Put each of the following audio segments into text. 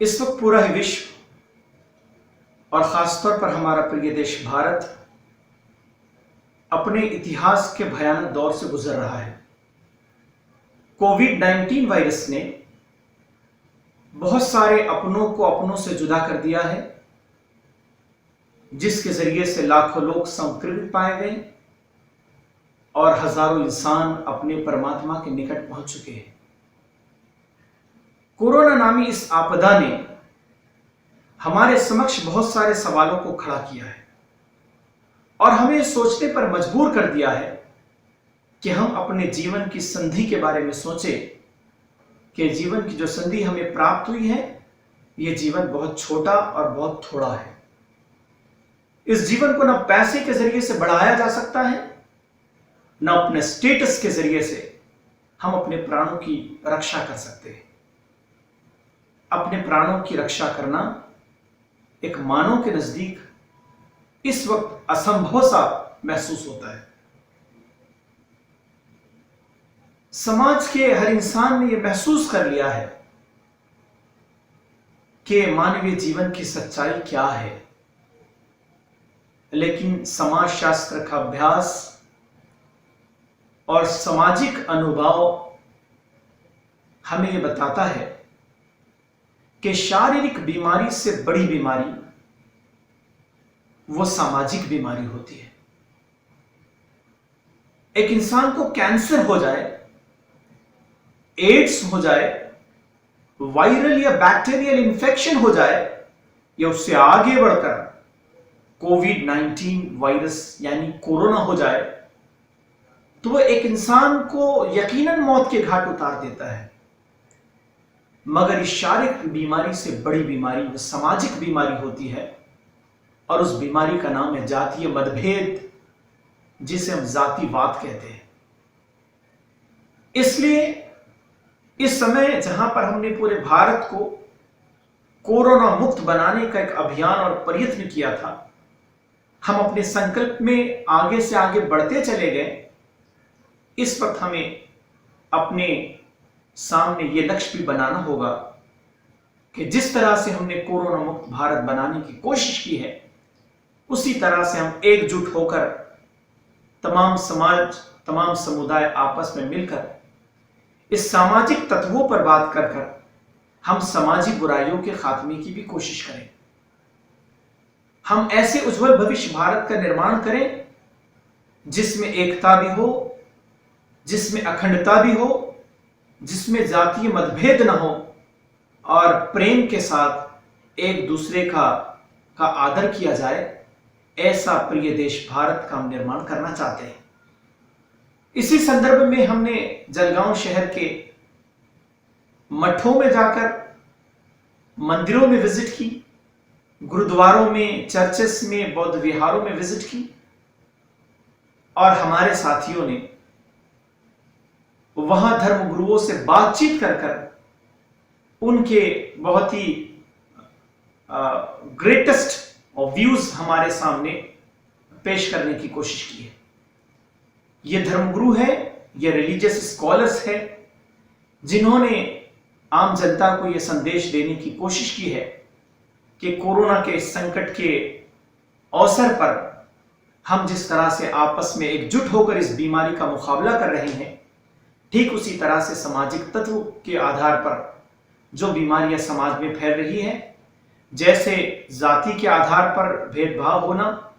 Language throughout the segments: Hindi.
इस वक्त पूरा ही विश्व और खासतौर पर हमारा प्रिय देश भारत अपने इतिहास के भयानक दौर से गुजर रहा है। कोविड-19 वायरस ने बहुत सारे अपनों को अपनों से जुदा कर दिया है, जिसके जरिए से लाखों लोग संक्रमित पाए गए और हजारों इंसान अपने परमात्मा के निकट पहुंच चुके हैं। कोरोना नामी इस आपदा ने हमारे समक्ष बहुत सारे सवालों को खड़ा किया है और हमें सोचने पर मजबूर कर दिया है कि हम अपने जीवन की संधि के बारे में सोचें कि जीवन की जो संधि हमें प्राप्त हुई है, यह जीवन बहुत छोटा और बहुत थोड़ा है। इस जीवन को न पैसे के जरिए से बढ़ाया जा सकता है, न अपने स्टेटस के जरिए से हम अपने प्राणों की रक्षा कर सकते हैं। अपने प्राणों की रक्षा करना एक मानव के नजदीक इस वक्त असंभव सा महसूस होता है। समाज के हर इंसान ने यह महसूस कर लिया है कि मानवीय जीवन की सच्चाई क्या है, लेकिन समाज शास्त्र का अभ्यास और सामाजिक अनुभव हमें यह बताता है कि शारीरिक बीमारी से बड़ी बीमारी वो सामाजिक बीमारी होती है। एक इंसान को कैंसर हो जाए, एड्स हो जाए, वायरल या बैक्टीरियल इंफेक्शन हो जाए, या उससे आगे बढ़कर कोविड-19 वायरस यानी कोरोना हो जाए, तो वह एक इंसान को यकीनन मौत के घाट उतार देता है। मगर इस शारीरिक बीमारी से बड़ी बीमारी वो सामाजिक बीमारी होती है और उस बीमारी का नाम है जातीय मतभेद, जिसे हम जातिवाद कहते हैं। इसलिए इस समय जहां पर हमने पूरे भारत को कोरोना मुक्त बनाने का एक अभियान और प्रयत्न किया था, हम अपने संकल्प में आगे से आगे बढ़ते चले गए। इस वक्त हमें अपने सामने यह लक्ष्य भी बनाना होगा कि जिस तरह से हमने कोरोना मुक्त भारत बनाने की कोशिश की है, उसी तरह से हम एकजुट होकर तमाम समाज, तमाम समुदाय आपस में मिलकर इस सामाजिक तत्वों पर बात कर हम सामाजिक बुराइयों के खात्मे की भी कोशिश करें। हम ऐसे उज्जवल भविष्य भारत का निर्माण करें जिसमें एकता भी हो, जिसमें अखंडता भी हो, जिसमें जातीय मतभेद न हो और प्रेम के साथ एक दूसरे का आदर किया जाए। ऐसा प्रिय देश भारत का हम निर्माण करना चाहते हैं। इसी संदर्भ में हमने जलगांव शहर के मठों में जाकर मंदिरों में विजिट की, गुरुद्वारों में, चर्चेस में, बौद्ध विहारों में विजिट की और हमारे साथियों ने वहां धर्मगुरुओं से बातचीत कर उनके बहुत ही ग्रेटेस्ट व्यूज हमारे सामने पेश करने की कोशिश की है। ये धर्मगुरु है, ये रिलीजियस स्कॉलर्स है, जिन्होंने आम जनता को यह संदेश देने की कोशिश की है कि कोरोना के संकट के अवसर पर हम जिस तरह से आपस में एकजुट होकर इस बीमारी का मुकाबला कर रहे हैं, ठीक उसी तरह से सामाजिक तत्व के आधार पर जो बीमारियां समाज में फैल रही है, जैसे जाति के आधार पर भेदभाव होना,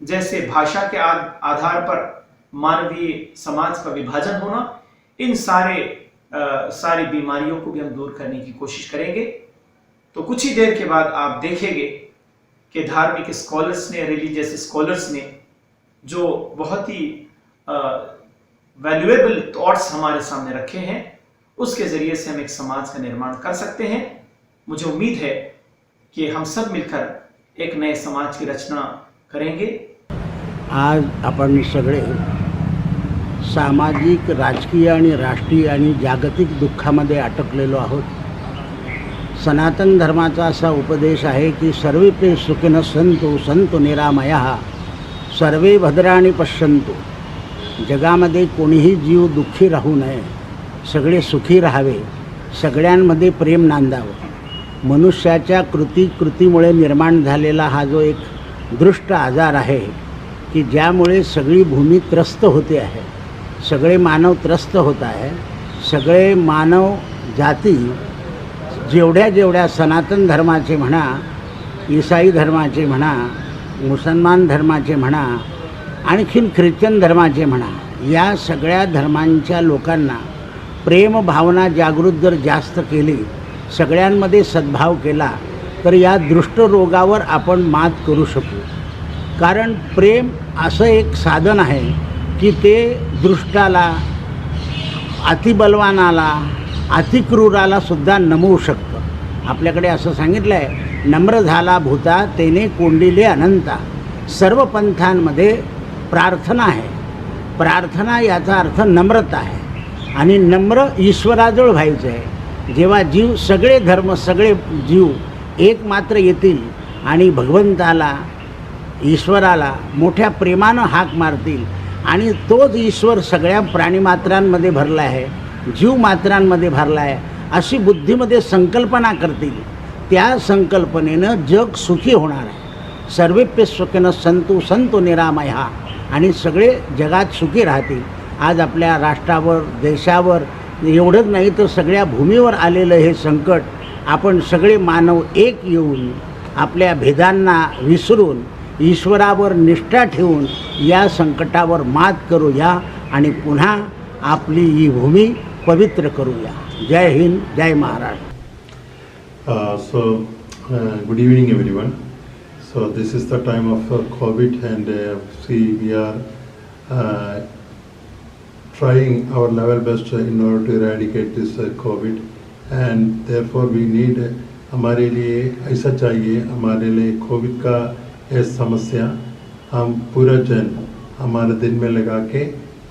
जैसे भाषा के आधार पर मानवीय समाज का विभाजन होना, इन सारी बीमारियों को भी हम दूर करने की कोशिश करेंगे। तो कुछ ही देर के बाद आप देखेंगे कि धार्मिक स्कॉलर्स ने, रिलीजियस स्कॉलर्स ने जो बहुत ही वैल्यूएबल थॉट्स हमारे सामने रखे हैं, उसके जरिए से हम एक समाज का निर्माण कर सकते हैं। मुझे उम्मीद है कि हम सब मिलकर एक नए समाज की रचना करेंगे। आज आपण सगळे सामाजिक, राजकीय आणि राष्ट्रीय आणि जागतिक दुःखामध्ये अटकलेलो आहोत। सनातन धर्माचा असा उपदेश आहे की सर्वे सुखिनः सन्तु सन्तु निरामयः सर्वे भद्राणि पश्यन्तु। जगामध्ये कोणीही जीव दुःखी राहू नये, सगळे सुखी राहावे, सगळ्यांमध्ये प्रेम नांदावं। मनुष्याच्या कृतीमुळे निर्माण झालेला हा जो एक दृष्ट आजार आहे की ज्यामुळे सगळी भूमी त्रस्त होते आहे, सगळे मानव त्रस्त होत आहे. सगळे मानव जाती जेवढ्या सनातन धर्माचे म्हणा, ईसाई धर्माचे म्हणा, मुसलमान धर्माचे म्हणा, आणखीन ख्रिश्चन धर्माचे म्हणा, या सगळ्या धर्मांच्या लोकांना प्रेम भावना जागृत जर जास्त केली, सगळ्यांमध्ये सद्भाव केला, तर या दृष्टरोगावर आपण मात करू शकू. कारण प्रेम असं एक साधन आहे की ते दृष्टाला, अतिबलवानाला, अतिक्रूराला सुद्धा नमवू शकतं. आपल्याकडे असं सांगितलं आहे, नम्र झाला भूता तेने कोंडिले अनंता. सर्व पंथांमध्ये प्रार्थना आहे. प्रार्थना याचा अर्थ नम्रता आहे आणि नम्र ईश्वराजवळ व्हायचं आहे. जेव्हा जीव, सगळे धर्म, सगळे जीव एक मात्र येतील आणि भगवंताला, ईश्वराला मोठ्या प्रेमानं हाक मारतील आणि तोच ईश्वर सगळ्या प्राणीमात्रांमध्ये भरला आहे, जीवमात्रांमध्ये भरला आहे, अशी बुद्धीमध्ये संकल्पना करतील, त्या संकल्पनेनं जग सुखी होणार आहे. सर्वेप्य सुखिनः सन्तु सन्तु निरामया. आणि सगळे जगात सुखी राहतील. आज आपल्या राष्ट्रावर, देशावर एवढंच नाही तर सगळ्या भूमीवर आलेलं हे संकट आपण सगळे मानव एक येऊन आपल्या भेदांना विसरून ईश्वरावर निष्ठा ठेवून या संकटावर मात करूया आणि पुन्हा आपली ही भूमी पवित्र करूया. जय हिंद, जय Maharashtra. Good evening everyone. So this is the time of COVID and see we are trying our level best in order to eradicate this COVID and therefore we need, हमारे लिए ऐसा चाहिए, हमारे लिए कोविड का ये समस्या हम पूरा जन हमारे दिन में लगा के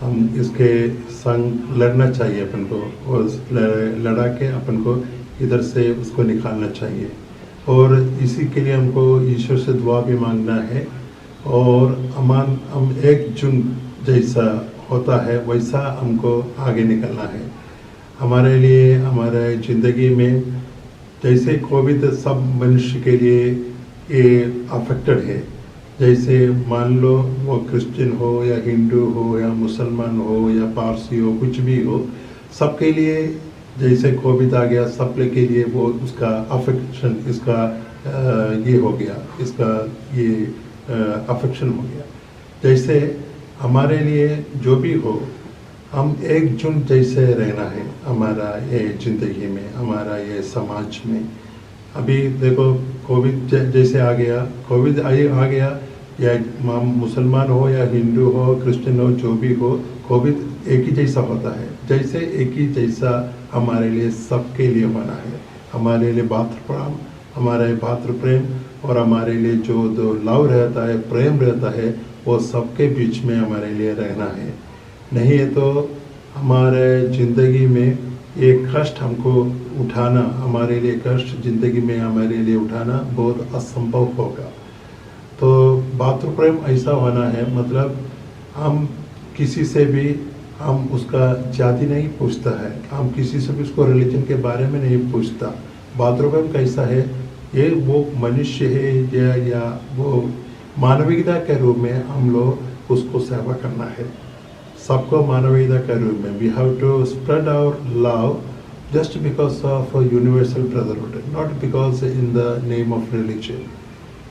हम इसके संग लड़ना चाहिए अपन को, और लड़ा के अपन को इधर से उसको निकालना चाहिए. और इसी के लिए हमको ईश्वर से दुआ भी मांगना है और हम एकजुट जैसा होता है वैसा हमको आगे निकलना है. हमारे लिए हमारे ज़िंदगी में जैसे कोविड सब मनुष्य के लिए ये अफेक्टेड है. जैसे मान लो वो क्रिश्चियन हो या हिंदू हो या मुसलमान हो या पारसी हो, कुछ भी हो, सबके लिए जैसे कोविड आ गया, सब के लिए वो उसका अफेक्शन, इसका ये हो गया, इसका ये अफेक्शन हो गया. जैसे हमारे लिए जो भी हो, हम एकजुट जैसे रहना है हमारा ये ज़िंदगी में, हमारा ये समाज में. अभी देखो कोविड जैसे आ गया, कोविड आ गया, या मुसलमान हो या हिंदू हो, क्रिश्चियन हो, जो भी हो, कोविड एक ही जैसा होता है. जैसे एक ही जैसा हमारे लिए सबके लिए होना है. हमारे लिए भातृप्रेम, हमारे भातृप्रेम और हमारे लिए जो लव रहता है, प्रेम रहता है, वो सबके बीच में हमारे लिए रहना है. नहीं है तो हमारे ज़िंदगी में ये कष्ट हमको उठाना, हमारे लिए कष्ट ज़िंदगी में हमारे लिए उठाना बहुत असंभव होगा. तो भातृप्रेम ऐसा होना है, मतलब हम किसी से भी हम उसका जाति नहीं पूछता है, हम किसी से भी उसको रिलीजन के बारे में नहीं पूछता. भातृप्रेम कैसा है, ये वो मनुष्य है या वो मानविकता के रूप में हम लोग उसको सेवा करना है. सबको मानविकता के रूप में we have to spread our love just because of universal brotherhood, not because in the name of religion.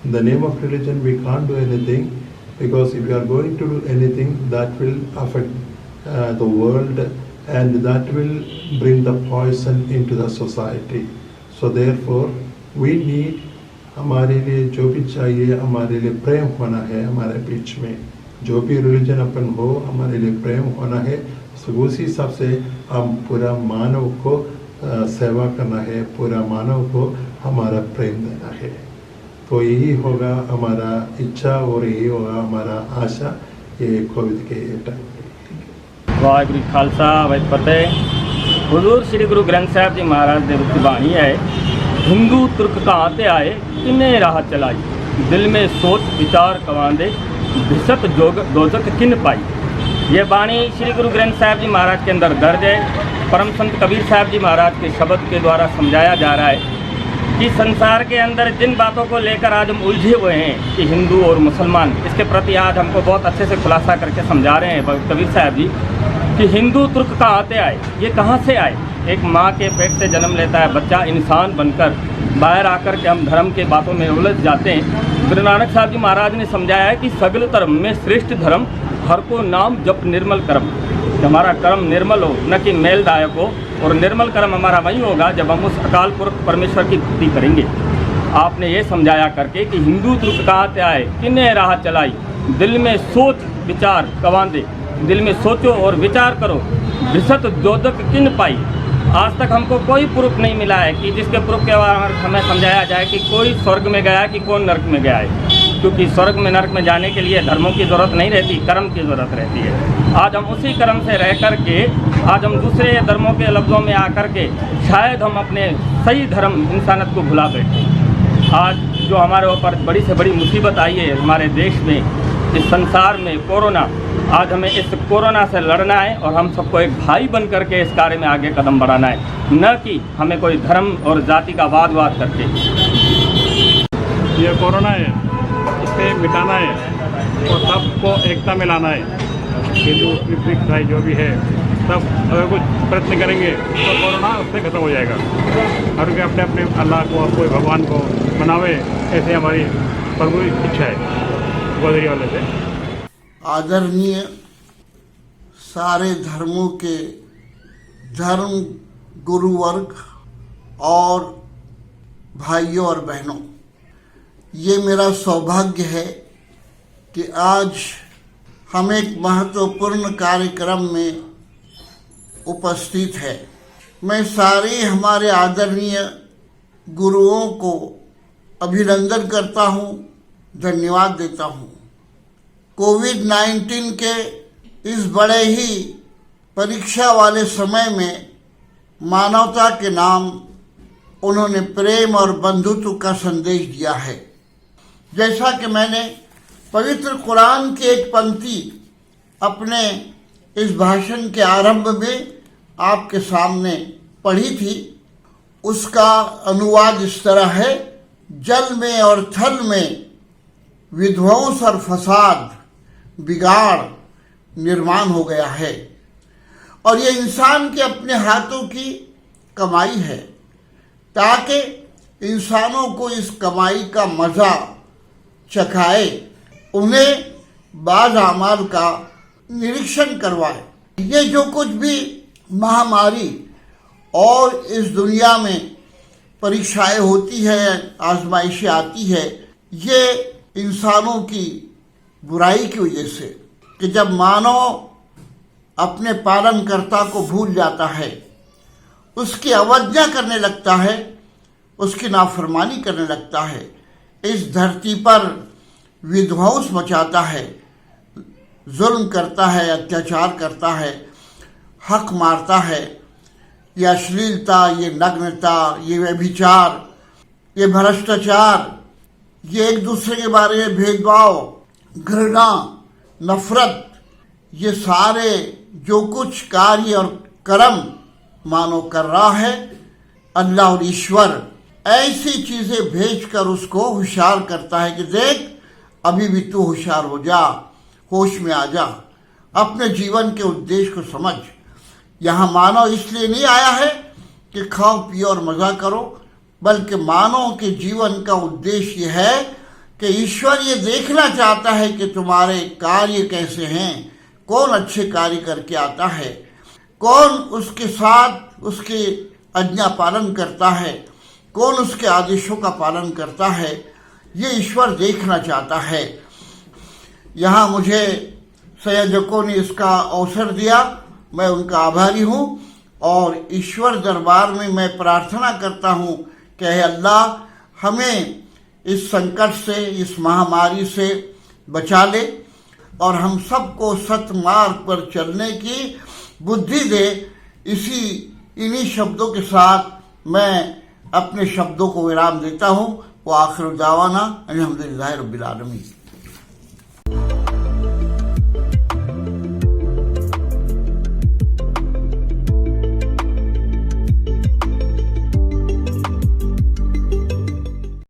In the name of religion we can't do anything, because if we are going to do anything that will affect the world and that will bring the poison into the society. So therefore we need, हमारे लिए जो भी चाहिए, हमारे लिए प्रेम होना है. हमारे बीच में जो भी रिलीजन अपन हो, हमारे लिए प्रेम होना है. उसी हिसाब से हम पूरा मानव को सेवा करना है, पूरा मानव को हमारा प्रेम देना है. तो यही होगा हमारा इच्छा और यही होगा हमारा आशा ये कोविड के टाइम पे. वाहिगुरू खालसा वाहिगुरू फतेह. हुजूर श्री गुरु ग्रंथ साहब जी महाराज दे रुख बाणी है, हिंदू तुर्क कहाँ ते आए, किन्ने राह चलाई, दिल में सोच विचार कवांदे, भिसत जोग दोजक किन पाई. ये बाणी श्री गुरु ग्रंथ साहब जी महाराज के अंदर दर्ज है. परम संत कबीर साहब जी महाराज के शब्द के द्वारा समझाया जा रहा है. कि संसार के अंदर जिन बातों को लेकर आज हम उलझे हुए हैं कि हिंदू और मुसलमान, इसके प्रति आज हमको बहुत अच्छे से खुलासा करके समझा रहे हैं कबीर साहब जी कि हिंदू तुर्क कहाँ से आए, ये कहाँ से आए। एक माँ के पेट से जन्म लेता है बच्चा इंसान बनकर, बाहर आकर के हम धर्म के बातों में उलझ जाते हैं। गुरु नानक साहब जी महाराज ने समझाया है कि सगल धर्म में श्रेष्ठ धर्म हर को नाम जप निर्मल कर्म। कि हमारा कर्म निर्मल हो, न कि मेलदायक हो, और निर्मल कर्म हमारा वही होगा जब हम उस अकाल पुरख परमेश्वर की भक्ति करेंगे। आपने ये समझाया करके कि हिंदू तुर्क कहाँ से आए, किन्ने राह चलाई, दिल में सोच विचार कवांदे। दिल में सोचो और विचार करो, विसत दोदक किन पाई। आज तक हमको कोई प्रूफ नहीं मिला है कि जिसके प्रूफ के बारे में हमें समझाया जाए कि कोई स्वर्ग में गया कि कौन नरक में गया है। क्योंकि स्वर्ग में नरक में जाने के लिए धर्मों की ज़रूरत नहीं रहती, कर्म की ज़रूरत रहती है। आज हम उसी कर्म से रह कर के आज हम दूसरे धर्मों के लफ्ज़ों में आकर के शायद हम अपने सही धर्म इंसानियत को भुला बैठे। आज जो हमारे ऊपर बड़ी से बड़ी मुसीबत आई है हमारे देश में, इस संसार में कोरोना, आज हमें इस कोरोना से लड़ना है और हम सबको एक भाई बन करके इस कार्य में आगे कदम बढ़ाना है, न कि हमें कोई धर्म और जाति का वाद करके। ये कोरोना है, इसे मिटाना है और सबको एकता में लाना है। हिंदू मुस्लिम सिख ईसाई जो भी है सब अगर कुछ प्रयत्न करेंगे तो कोरोना उससे खत्म हो जाएगा। हर कोई अपने अपने अल्लाह को और कोई भगवान को मनावे, ऐसे हमारी प्रभु इच्छा है गोदरी वाले से। आदरणीय सारे धर्मों के धर्म गुरु वर्ग और भाइयों और बहनों, ये मेरा सौभाग्य है कि आज हम एक महत्वपूर्ण कार्यक्रम में उपस्थित है। मैं सारे हमारे आदरणीय गुरुओं को अभिनंदन करता हूँ, धन्यवाद देता हूँ। कोविड-19 के इस बड़े ही परीक्षा वाले समय में मानवता के नाम उन्होंने प्रेम और बंधुत्व का संदेश दिया है। जैसा कि मैंने पवित्र कुरान की एक पंक्ति अपने इस भाषण के आरंभ में आपके सामने पढ़ी थी, उसका अनुवाद इस तरह है: जल में और थल में विध्वंस और फसाद, बिगाड़ निर्माण हो गया है, और ये इंसान के अपने हाथों की कमाई है, ताकि इंसानों को इस कमाई का मज़ा चखाए, उन्हें बाज़ आमाल का निरीक्षण करवाए। ये जो कुछ भी महामारी और इस दुनिया में परीक्षाएं होती है, आजमाइशें आती है, ये इंसानों की बुराई की वजह से, कि जब मानव अपने पालनकर्ता को भूल जाता है, उसकी अवज्ञा करने लगता है, उसकी नाफरमानी करने लगता है, इस धरती पर विध्वंस मचाता है, जुल्म करता है, अत्याचार करता है, हक मारता है, ये अश्लीलता, ये नग्नता, ये व्यभिचार, ये भ्रष्टाचार, ये एक दूसरे के बारे में भेदभाव, घृणा, नफरत, ये सारे जो कुछ कार्य और कर्म मानव कर रहा है, अल्लाह और ईश्वर ऐसी चीज़ें भेजकर उसको होशियार करता है कि देख, अभी भी तू होशियार हो जा, होश में आ जा, अपने जीवन के उद्देश्य को समझ। यहाँ मानव इसलिए नहीं आया है कि खाओ पियो और मज़ा करो, बल्कि मानव के जीवन का उद्देश्य ये है कि ईश्वर ये देखना चाहता है कि तुम्हारे कार्य कैसे हैं, कौन अच्छे कार्य करके आता है, कौन उसके साथ उसके आज्ञा पालन करता है, कौन उसके आदेशों का पालन करता है, ये ईश्वर देखना चाहता है। यहाँ मुझे संयोजकों ने इसका अवसर दिया, मैं उनका आभारी हूँ, और ईश्वर दरबार में मैं प्रार्थना करता हूँ कि हे अल्लाह हमें इस संकट से, इस महामारी से बचा ले और हम सबको सतमार्ग पर चलने की बुद्धि दे। इन्हीं शब्दों के साथ मैं अपने शब्दों को विराम देता हूँ। वो आखिर दावाना अल्हम्दुलिल्लाह रब्बिल आलमीन।